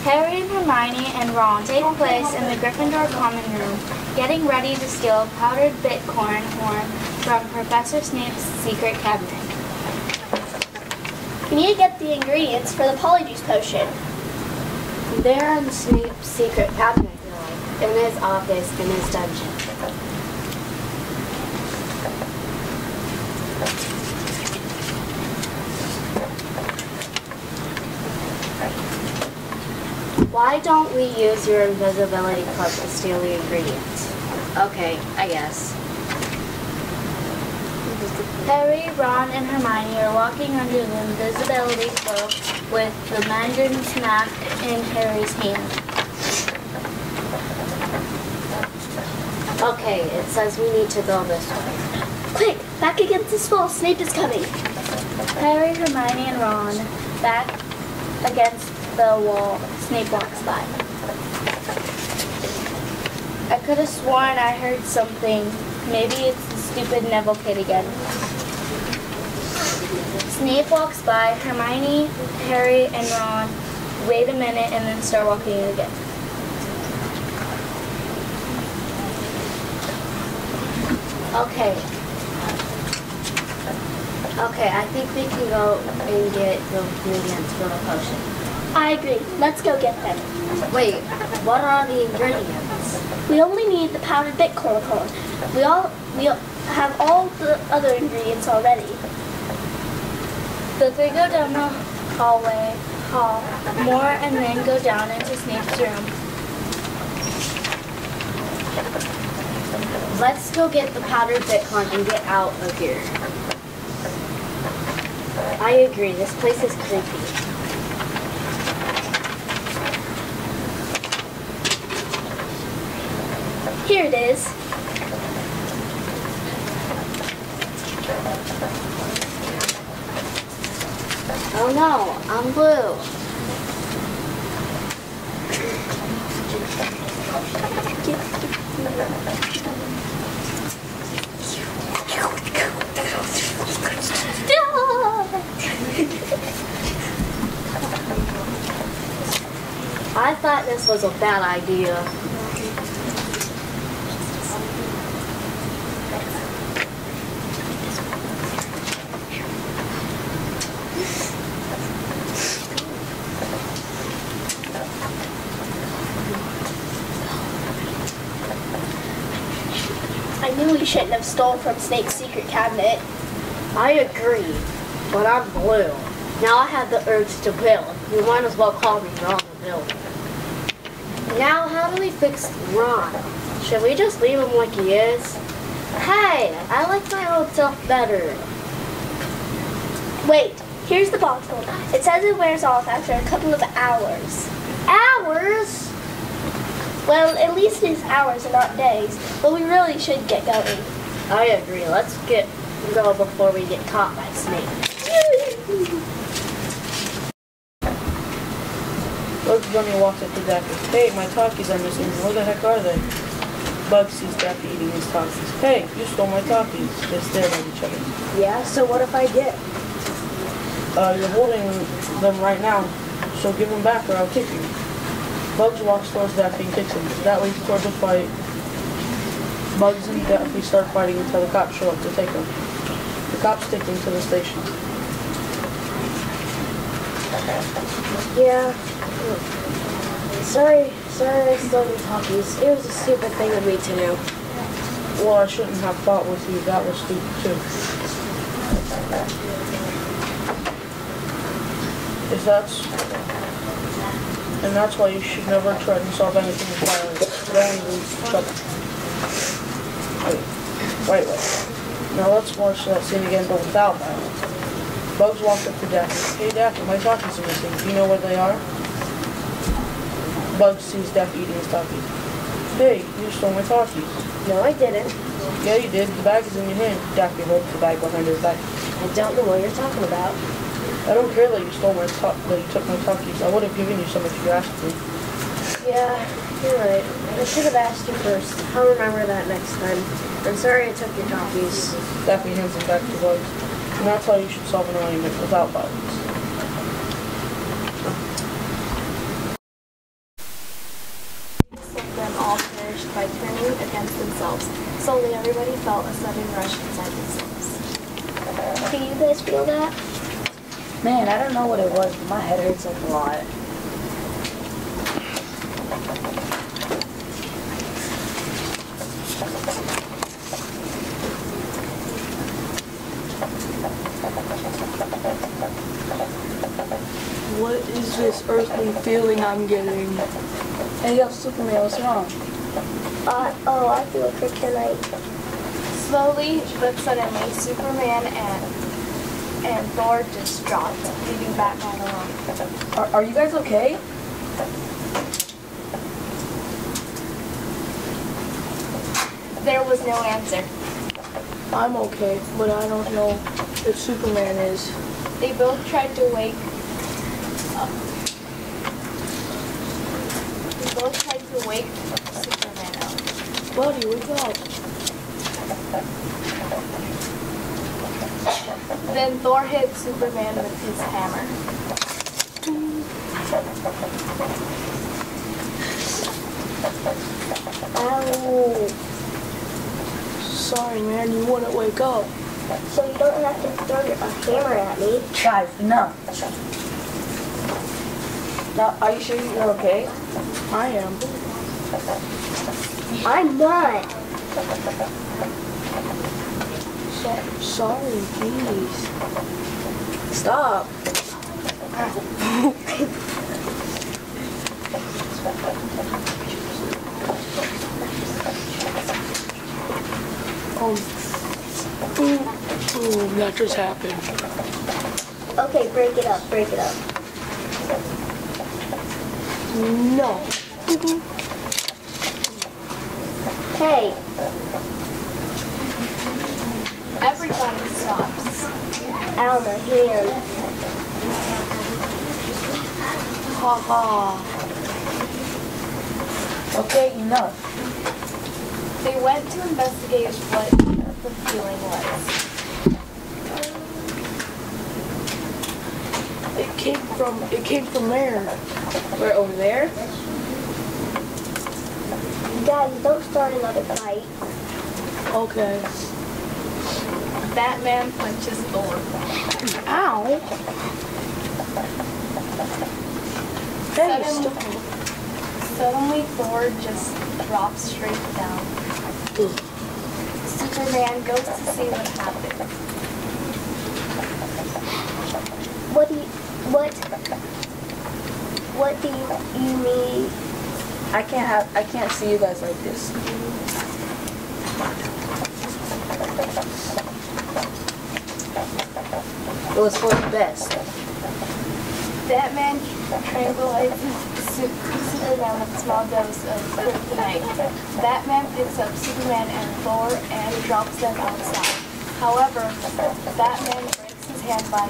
Harry, Hermione, and Ron take place in the Gryffindor common room, getting ready to steal powdered bitcorn horn from Professor Snape's secret cabinet. We need to get the ingredients for the Polyjuice potion. They're in Snape's secret cabinet, really, in his office, in his dungeon. Why don't we use your invisibility cloak to steal the ingredients? Okay, I guess. Harry, Ron, and Hermione are walking under the invisibility cloak with the Mandarin's map in Harry's hand. Okay, it says we need to go this way. Quick, back against this wall. Snape is coming. Harry, Hermione, and Ron back against the wall. Snape walks by. I could have sworn I heard something. Maybe it's the stupid Neville kid again. Snape walks by. Hermione, Harry, and Ron wait a minute and then start walking again. Okay, I think we can go and get the ingredients for the potion. I agree. Let's go get them. Wait, what are the ingredients? We only need the powdered bitcorn horn. We have all the other ingredients already. The three go down the hall, more, and then go down into Snape's room. Let's go get the powdered bitcorn and get out of here. I agree, this place is creepy. Here it is. Oh no, I'm blue. I thought this was a bad idea. I knew we shouldn't have stolen from Snape's secret cabinet. I agree, but I'm blue. Now I have the urge to build. You might as well call me Ron the Builder. Now, how do we fix Ron? Should we just leave him like he is? Hey, I like my old self better. Wait, here's the bottle. It says it wears off after a couple of hours. Hours? Well, at least it's hours and not days, but we really should get going. I agree. Let's go before we get caught by Snape. Bugs Bunny walks up to Daffy. Hey, my Takis are missing. Where the heck are they? Bugs sees Daffy eating his Takis. Hey, you stole my Takis. They stare at each other. Yeah, so what if I did? You're holding them right now, so give them back or I'll kick you. Bugs walks towards Daffy and kicks him. That leads towards a fight. Bugs and Daffy start fighting until the cops show up to take them. The cops take them to the station. Yeah. Sorry I stole your Takis. It was a stupid thing of me to do. Well, I shouldn't have fought with you. That was stupid too. And that's why you should never try to solve anything with violence. Then lose trouble. Wait. Now let's watch that scene again, but without violence. Bugs walks up to Daffy. Hey Daffy, my Takis are missing. Do you know where they are? Bugs sees Daffy eating his Takis. Hey, you stole my Takis. No, I didn't. Yeah, you did. The bag is in your hand. Daffy holds the bag behind his back. I don't know what you're talking about. I don't care that you stole my that you took my Takis. I would have given you some if you asked me. Yeah, you're right. I should have asked you first. I'll remember that next time. I'm sorry I took your Takis. Daffy hands them back to Bugs. And that's how you should solve an argument without violence. themselves. Slowly, everybody felt a sudden rush inside themselves. Can you guys feel that? Man, I don't know what it was, but my head hurts like a lot. What is this earthly feeling I'm getting? Hey, yo, Superman, what's wrong? I feel kryptonite. Slowly but suddenly, Superman and Thor just dropped, leaving Batman alone. Are you guys okay? There was no answer. I'm okay, but I don't know if Superman is. They both tried to wake up. They both tried to wake Superman up. Buddy, wake up. Then Thor hit Superman with his hammer. Ow. Sorry, man, you wouldn't wake up. So you don't have to throw a hammer at me. Guys, no. Now, are you sure you're okay? I am. I'm not. Sorry, please. Stop. Ooh, that just happened. Okay, break it up, break it up. No. Hey, Everybody stops. ow, my hand. Ha Okay, enough. They went to investigate what the feeling was. It came from there. We're over there? Guys, don't start another fight. Okay. Batman punches Thor. Ow. Hey, Suddenly, Thor just drops straight down. Superman goes to see what happened. What do you mean? I can't see you guys like this. It was for the best. Batman tranquilizes Superman with a small dose of kryptonite. Batman picks up Superman and Thor and drops them outside. However, Batman breaks his hand by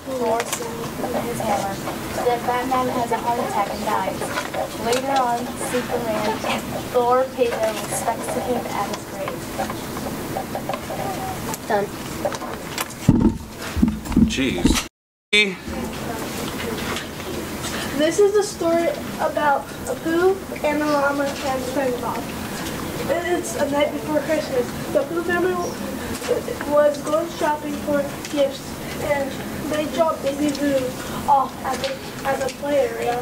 forcing his hammer. Then Batman has a heart attack and dies. Later on, Superman and Thor pay their respects to him at his grave. Done. Jeez. This is the story about Apu and the llama and SpongeBob. It's a night before Christmas. The Apu family was going shopping for gifts, and they dropped Baby Boo off at the play area.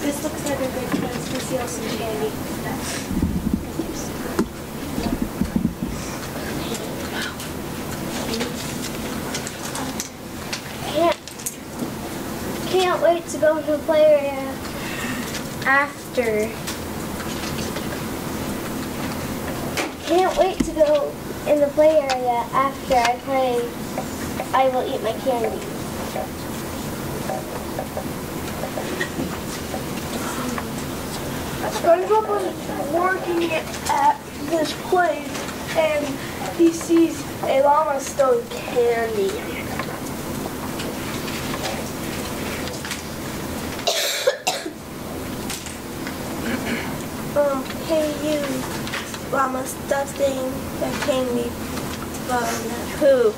This looks like a good chance to steal some candy. Can't wait to go to the play area after. Can't wait to go in the play area after I play. I will eat my candy. SpongeBob was working at this place, and he sees a llama stealing candy. Hey you, llama, stop stealing the candy. Who?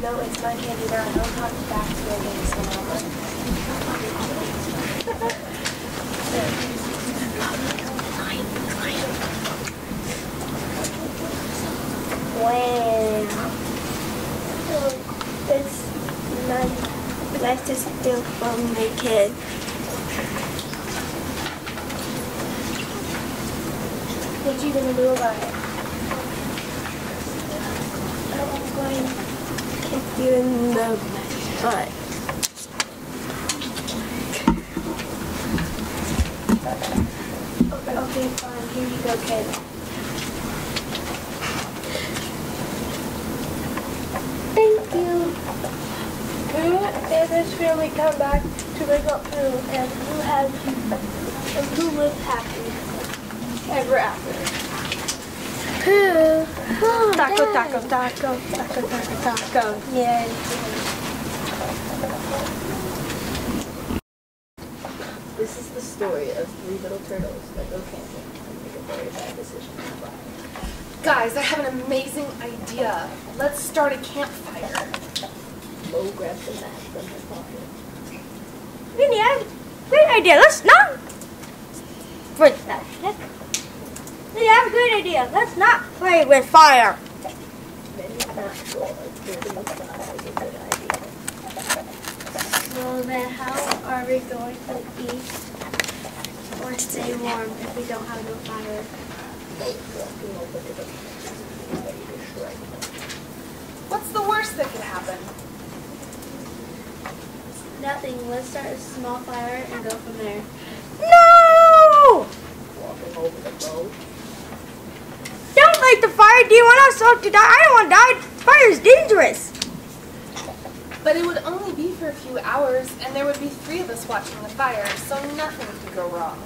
No, it's my candy. There are no talking back to your games, llama. steal from my kid. What you gonna do about it? I'm going to kick you in the butt. Okay, fine. Here you go, kid. Thank you. Pooh and his family come back to bring up Pooh, and Pooh lived happy ever after. Pooh. Oh, Taco, Dad. taco, taco, taco, taco, taco. Yeah. This is the story of 3 little turtles that go camping and make a very bad decision to fly. Guys, I have an amazing idea. Let's start a campfire. Mo grabs the map from her pocket. Really, great idea. Let's not. What the heck? Really, I have a great idea. Let's not play with fire. Then he's not sure if building a fire is a good idea. So then how are we going to eat or stay warm if we don't have no fire? Mo is walking over to the fence and ready to strike. What's the worst that could happen? Nothing. Let's start a small fire and go from there. No! Walking over the boat. Don't light the fire. Do you want us all to die? I don't want to die. Fire is dangerous. But it would only be for a few hours, and there would be 3 of us watching the fire, so nothing could go wrong.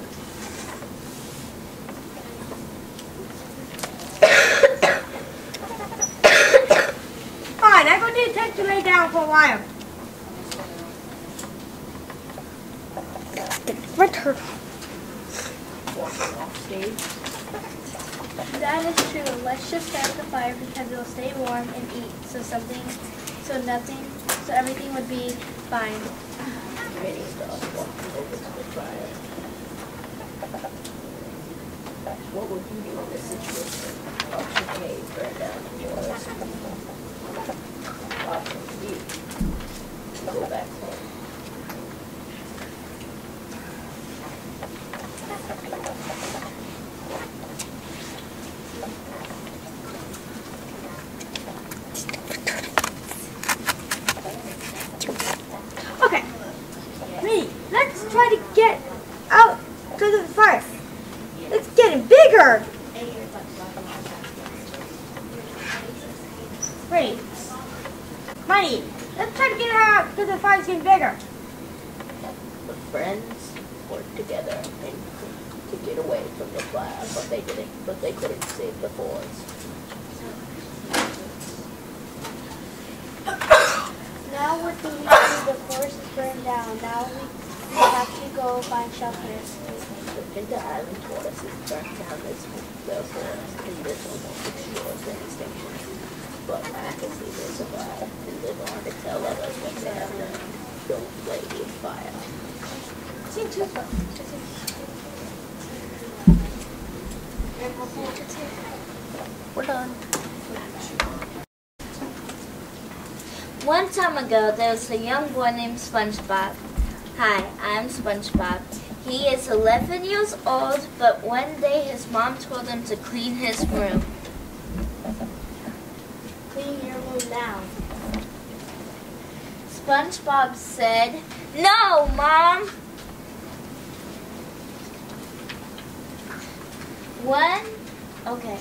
Fine, I go need to lay down for a while. Get her. Walking off stage. That is true. Let's just start the fire because it'll stay warm and eat. So everything would be fine. Minnie starts walking over to the fire. What would you do in this situation? Watching Kay burn down the forest. Watching you go back home. Okay. Me, let's try to get out to the fire. It's getting bigger. Wait. Money, let's try to get out because the fire's getting bigger. The friends worked together and to get away from the fire, but they couldn't save the forest. Now with the forest is burned down. Now we have to go find shelters. The Pinta Island tortoise is burnt down their forest and lives almost 6 years in extinction. But miraculously they survive and live on to tell others what they have done. Don't play with fire. We're done. One time ago, there was a young boy named SpongeBob. Hi, I'm SpongeBob. He is 11 years old, but one day his mom told him to clean his room. Clean your room now. SpongeBob said, "No, Mom." Okay.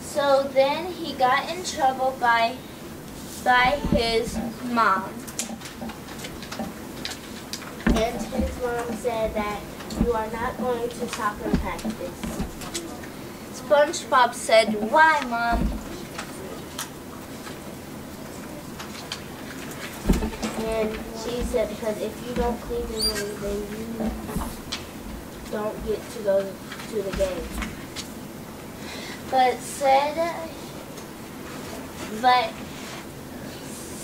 So then he got in trouble by his mom. And his mom said that you are not going to soccer practice. SpongeBob said, "Why, Mom?" And she said because if you don't clean the room, then you don't get to go to the game. But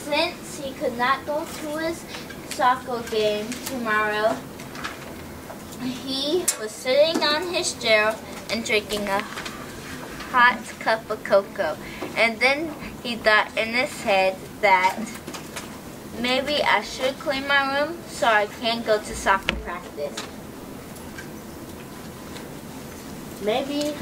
since he could not go to his soccer game tomorrow, he was sitting on his chair and drinking a hot cup of cocoa. And then he thought in his head that maybe I should clean my room so I can go to soccer practice. Maybe.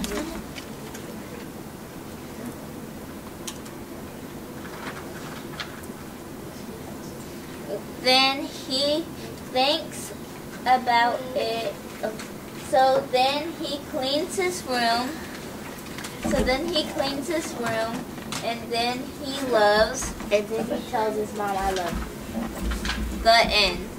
Then he thinks about it. So then he cleans his room. And then he loves. And then he tells his mom, I love you. The end.